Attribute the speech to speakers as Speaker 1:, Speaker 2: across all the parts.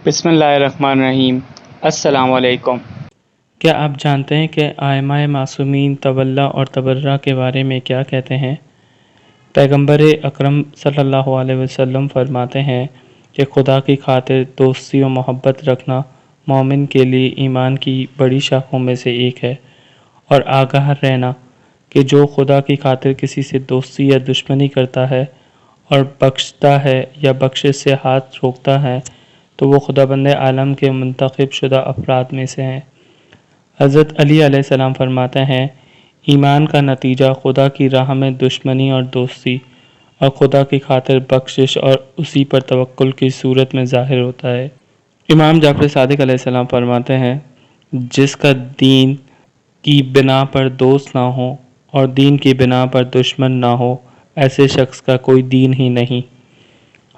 Speaker 1: بسم اللہ الرحمن الرحیم۔ السلام علیکم۔
Speaker 2: کیا آپ جانتے ہیں کہ ائمہ معصومین تولا اور تبرہ کے بارے میں کیا کہتے ہیں؟ پیغمبر اکرم صلی اللہ علیہ وسلم فرماتے ہیں کہ خدا کی خاطر دوستی و محبت رکھنا مومن کے لیے ایمان کی بڑی شاخوں میں سے ایک ہے، اور آگاہ رہنا کہ جو خدا کی خاطر کسی سے دوستی یا دشمنی کرتا ہے اور بخشتا ہے یا بخشش سے ہاتھ روکتا ہے تو وہ خداوند عالم کے منتخب شدہ افراد میں سے ہیں۔ حضرت علی علیہ السلام فرماتے ہیں، ایمان کا نتیجہ خدا کی راہ میں دشمنی اور دوستی اور خدا کی خاطر بخشش اور اسی پر توکل کی صورت میں ظاہر ہوتا ہے۔ امام جعفر صادق علیہ السلام فرماتے ہیں، جس کا دین کی بنا پر دوست نہ ہو اور دین کی بنا پر دشمن نہ ہو، ایسے شخص کا کوئی دین ہی نہیں۔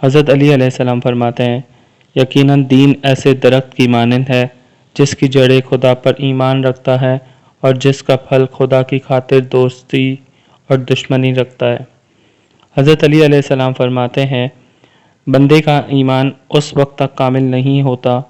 Speaker 2: حضرت علی علیہ السلام فرماتے ہیں، یقیناً دین ایسے درخت کی مانند ہے جس کی جڑیں خدا پر ایمان رکھتا ہے اور جس کا پھل خدا کی خاطر دوستی اور دشمنی رکھتا ہے۔ حضرت علی علیہ السلام فرماتے ہیں، بندے کا ایمان اس وقت تک کامل نہیں ہوتا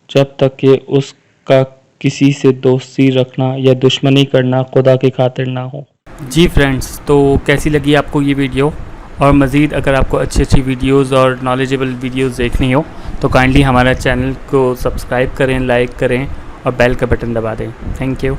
Speaker 2: جب تک کہ اس کا کسی سے دوستی رکھنا یا دشمنی کرنا خدا کی خاطر نہ ہو۔
Speaker 3: جی فرینڈز، تو کیسی لگی آپ کو یہ ویڈیو؟ اور مزید اگر آپ کو اچھی ویڈیوز اور نالجیبل ویڈیوز دیکھنی ہو تو کائنڈلی ہمارا چینل کو سبسکرائب کریں، لائک کریں اور بیل کا بٹن دبا دیں۔ Thank you.